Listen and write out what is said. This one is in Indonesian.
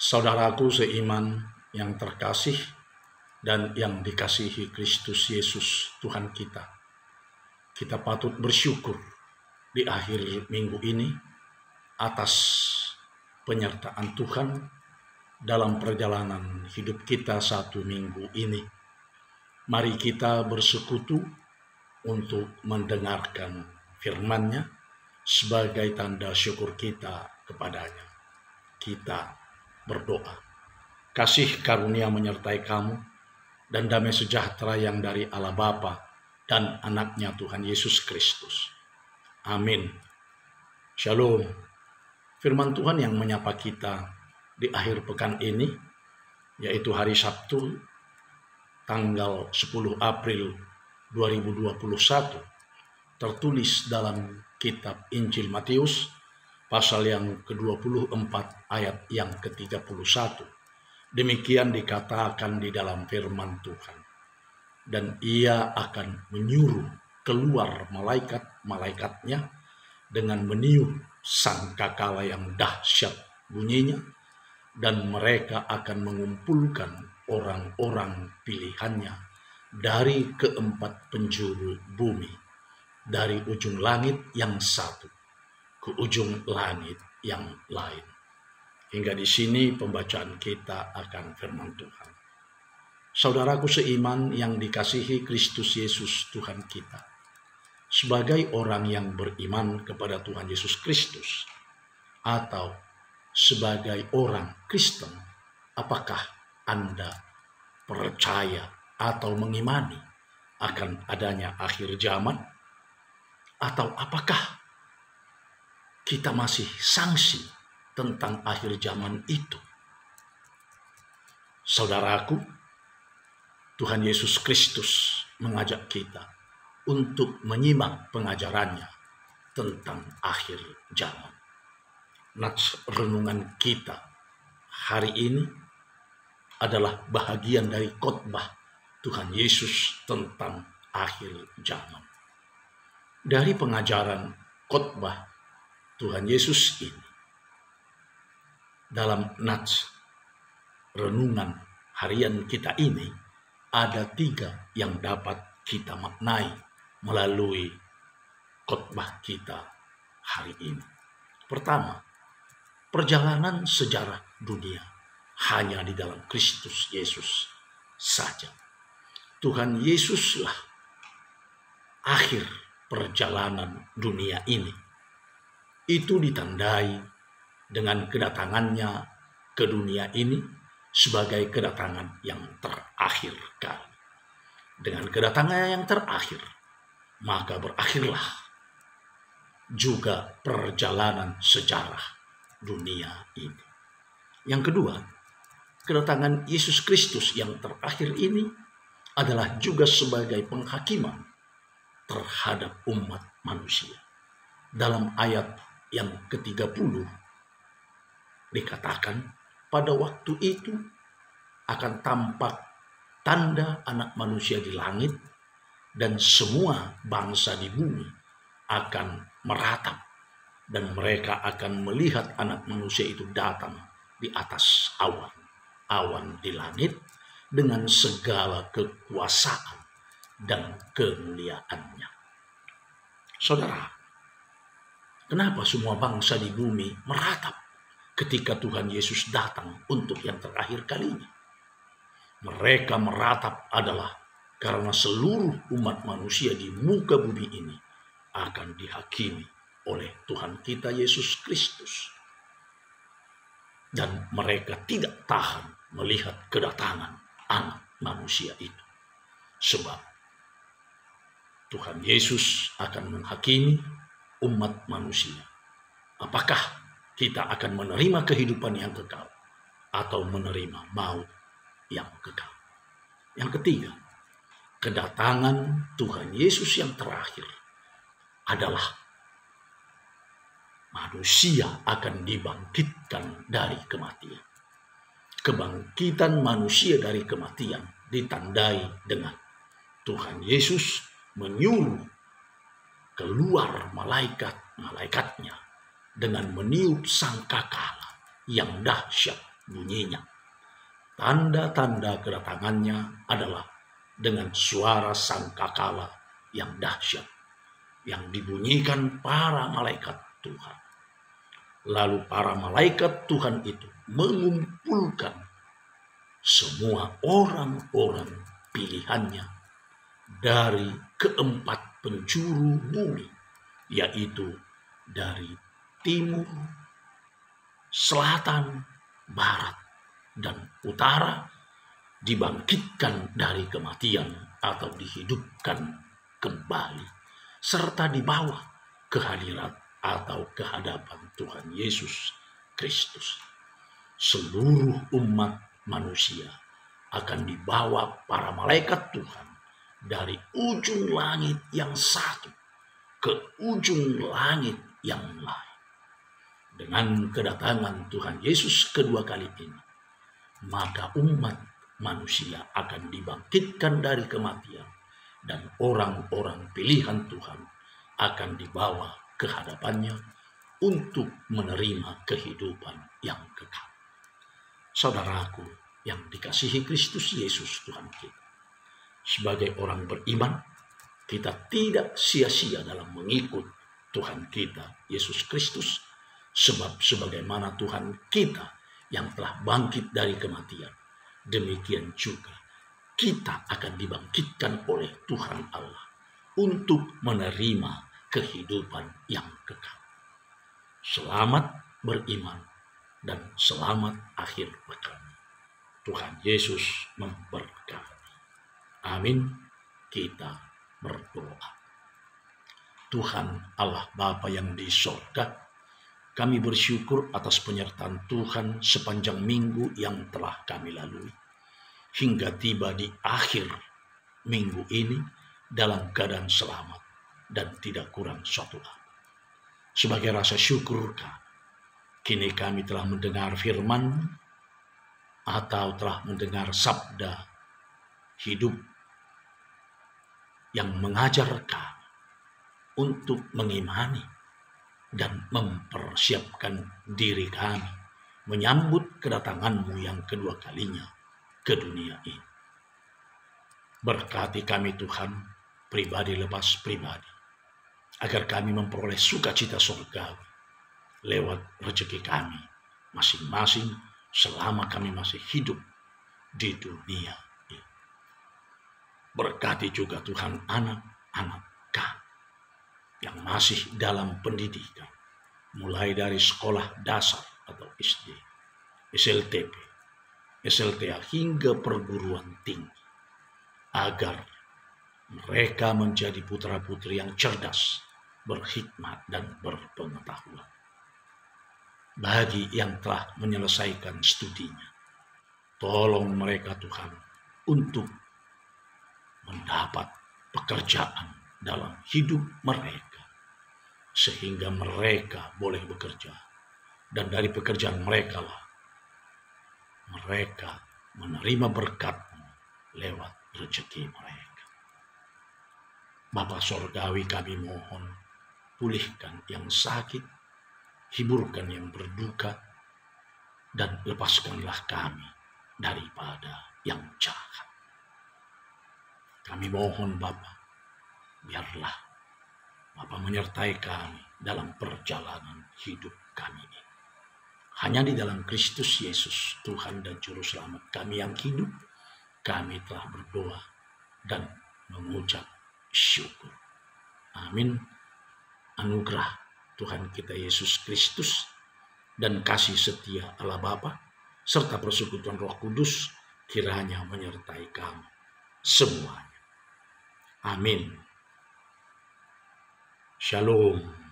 Saudaraku seiman yang terkasih dan yang dikasihi Kristus Yesus Tuhan kita. Kita patut bersyukur di akhir minggu ini atas penyertaan Tuhan dalam perjalanan hidup kita satu minggu ini. Mari kita bersekutu untuk mendengarkan firman-Nya sebagai tanda syukur kita kepadanya. Kita berdoa. Kasih karunia menyertai kamu dan damai sejahtera yang dari Allah Bapa dan anaknya Tuhan Yesus Kristus. Amin. Shalom. Firman Tuhan yang menyapa kita di akhir pekan ini, yaitu hari Sabtu, tanggal 10 April 2021, tertulis dalam kitab Injil Matius, pasal yang ke-24 ayat yang ke-31. Demikian dikatakan di dalam firman Tuhan. Dan ia akan menyuruh keluar malaikat-malaikatnya dengan meniup sangkakala yang dahsyat bunyinya, dan mereka akan mengumpulkan orang-orang pilihannya dari keempat penjuru bumi, dari ujung langit yang satu ke ujung langit yang lain. Hingga di sini pembacaan kita akan firman Tuhan. Saudaraku seiman yang dikasihi Kristus Yesus Tuhan kita, sebagai orang yang beriman kepada Tuhan Yesus Kristus, atau sebagai orang Kristen, apakah Anda percaya atau mengimani akan adanya akhir zaman? Atau apakah kita masih sangsi tentang akhir zaman itu? Saudaraku, Tuhan Yesus Kristus mengajak kita untuk menyimak pengajarannya tentang akhir zaman. Nats renungan kita hari ini adalah bahagian dari khotbah Tuhan Yesus tentang akhir zaman. Dari pengajaran khotbah Tuhan Yesus ini, dalam nats renungan harian kita ini, ada 3 yang dapat kita maknai melalui khotbah kita hari ini. Pertama, perjalanan sejarah dunia hanya di dalam Kristus Yesus saja. Tuhan Yesuslah akhir perjalanan dunia ini. Itu ditandai dengan kedatangannya ke dunia ini sebagai kedatangan yang terakhir kali. Dengan kedatangannya yang terakhir, maka berakhirlah juga perjalanan sejarah dunia ini. Yang kedua, kedatangan Yesus Kristus yang terakhir ini adalah juga sebagai penghakiman terhadap umat manusia. Dalam ayat yang ke-30 dikatakan, pada waktu itu akan tampak tanda anak manusia di langit, dan semua bangsa di bumi akan meratap, dan mereka akan melihat anak manusia itu datang di atas awan di langit dengan segala kekuasaan dan kemuliaannya. Saudara, kenapa semua bangsa di bumi meratap ketika Tuhan Yesus datang untuk yang terakhir kalinya? Mereka meratap adalah karena seluruh umat manusia di muka bumi ini akan dihakimi oleh Tuhan kita Yesus Kristus. Dan mereka tidak tahan melihat kedatangan anak manusia itu. Sebab Tuhan Yesus akan menghakimi umat manusia. Apakah kita akan menerima kehidupan yang kekal atau menerima maut yang kekal? Yang ketiga, kedatangan Tuhan Yesus yang terakhir adalah manusia akan dibangkitkan dari kematian. Kebangkitan manusia dari kematian ditandai dengan Tuhan Yesus menyuruh keluar malaikat-malaikatnya dengan meniup sangkakala yang dahsyat bunyinya. Tanda-tanda kedatangannya adalah dengan suara sangkakala yang dahsyat yang dibunyikan para malaikat Tuhan. Lalu para malaikat Tuhan itu mengumpulkan semua orang-orang pilihannya dari keempat penjuru bumi, yaitu dari timur, selatan, barat, dan utara, dibangkitkan dari kematian atau dihidupkan kembali, serta dibawa ke hadirat atau ke hadapan Tuhan Yesus Kristus. Seluruh umat manusia akan dibawa para malaikat Tuhan dari ujung langit yang satu ke ujung langit yang lain. Dengan kedatangan Tuhan Yesus kedua kali ini, maka umat manusia akan dibangkitkan dari kematian dan orang-orang pilihan Tuhan akan dibawa ke hadapannya untuk menerima kehidupan yang kekal. Saudaraku yang dikasihi Kristus Yesus Tuhan kita, sebagai orang beriman, kita tidak sia-sia dalam mengikut Tuhan kita Yesus Kristus, sebab sebagaimana Tuhan kita yang telah bangkit dari kematian, demikian juga kita akan dibangkitkan oleh Tuhan Allah untuk menerima kehidupan yang kekal. Selamat beriman dan selamat akhir pekan. Tuhan Yesus memberkati. Amin. Kita berdoa. Tuhan Allah Bapa yang di sorga, kami bersyukur atas penyertaan Tuhan sepanjang minggu yang telah kami lalui, hingga tiba di akhir minggu ini dalam keadaan selamat dan tidak kurang suatu apa. Sebagai rasa syukur kami, kini kami telah mendengar firman atau telah mendengar sabda hidup yang mengajar kami untuk mengimani dan mempersiapkan diri kami menyambut kedatangan-Mu yang kedua kalinya ke dunia ini. Berkati kami Tuhan, pribadi lepas pribadi, agar kami memperoleh sukacita surgawi lewat rezeki kami masing-masing selama kami masih hidup di dunia ini. Berkati juga Tuhan anak-anak kami yang masih dalam pendidikan, mulai dari sekolah dasar atau SD, SLTP, SLTA hingga perguruan tinggi, agar mereka menjadi putra-putri yang cerdas, berhikmat, dan berpengetahuan. Bagi yang telah menyelesaikan studinya, tolong mereka Tuhan untuk mendapat pekerjaan dalam hidup mereka, sehingga mereka boleh bekerja, dan dari pekerjaan mereka lah mereka menerima berkat-Mu lewat rezeki mereka. Bapa Sorgawi, kami mohon, pulihkan yang sakit, hiburkan yang berduka, dan lepaskanlah kami daripada yang jahat. Kami mohon Bapa, biarlah Bapa menyertai kami dalam perjalanan hidup kami ini. Hanya di dalam Kristus Yesus, Tuhan dan Juru Selamat kami yang hidup, kami telah berdoa dan mengucap syukur. Amin. Anugerah Tuhan kita Yesus Kristus dan kasih setia Allah Bapa serta persekutuan Roh Kudus kiranya menyertai kamu semuanya. Amin. Shalom.